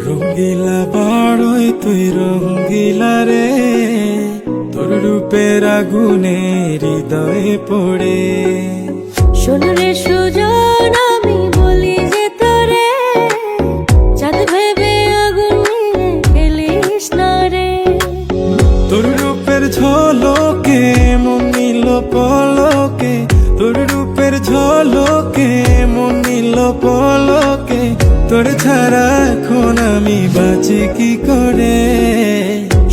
রঙ্গিলা বড়ই তুই রঙ্গিলা রে, তোর রূপের আগুনে হৃদয়ে পড়ে। শোন রে সুজন, আমি বলি যে তোরে, চাঁদ ভেবে আগুন নিয়ে খেলিস না রে। তোর রূপের ঝলকে মন নিল পলকে, তোর রূপের ঝলকে মন নিল পলকে, তোর ছাড়া এখন আমি বাঁচি কি করে।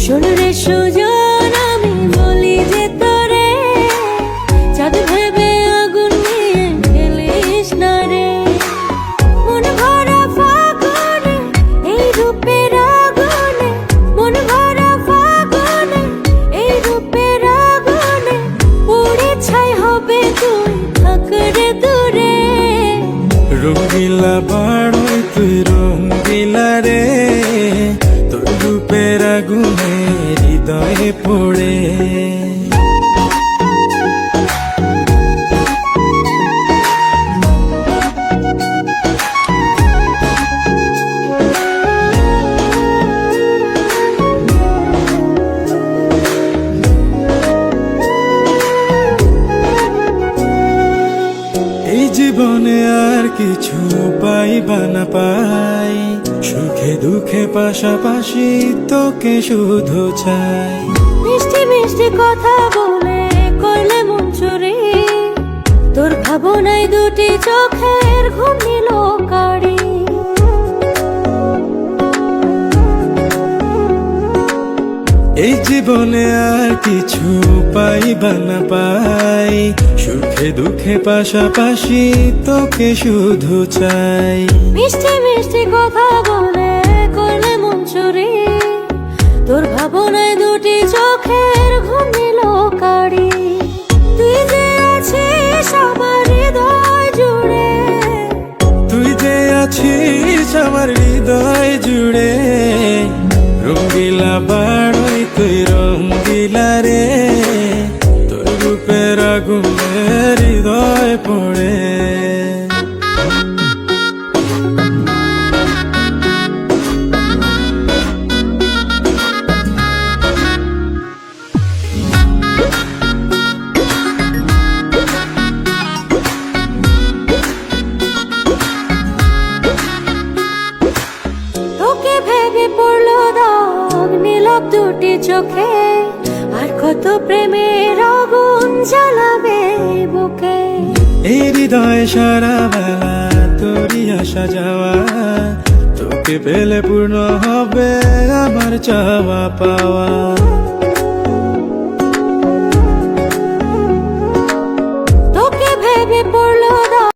শোন রে সুজন, আমি বলি যে তোরে, চাঁদ ভেবে আগুন নিয়ে খেলিস না রে। মন ভরা ফাগুনে এই রূপের আগুনে, মন ভরা ফাগুনে এই রূপের আগুনে, পুড়ে ছাই হবে তুই থাক রে দূরে। রঙ্গিলা বড়ই তুই রঙ্গিলা রে, তোর রূপের আগুনে হৃদয়ে পড়ে। এই জীবনে আর কিছু পাইবা না পাই, সুখে দুঃখে পাশাপাশি তোকে শুধু চাই। মিষ্টি মিষ্টি কথা বলে করলে মন চুরি, তোর ভাবনায় দুটি চোখের ঘুম নিল কারি। এই জীবনে আর কিছু পাইবা না পাই, সুখে দুঃখে পাশাপাশি তোকে শুধু চাই। মিষ্টি মিষ্টি কথা বলে করলে মন চুরি, তোর ভাবনায় দুটি চোখের ঘুম নিল কারি। তুই যে আছিস আমার হৃদয় জুড়ে, তুই যে আছিস আমার হৃদয় জুড়ে। রঙ্গিলা বড়ই তুই রঙ্গিলা রে, তোর রূপের আগুনে হৃদয় পড়ে। তোকে ভেবে পড়লো দাগ নীলব দুটি চোখে, আর কত প্রেমের আগুন জ্বালাবে বুকে। এই হৃদয় সারা বেলা তোরই আসা যাওয়া, তোকে পেলে পূর্ণ হবে আমার চাওয়া পাওয়া।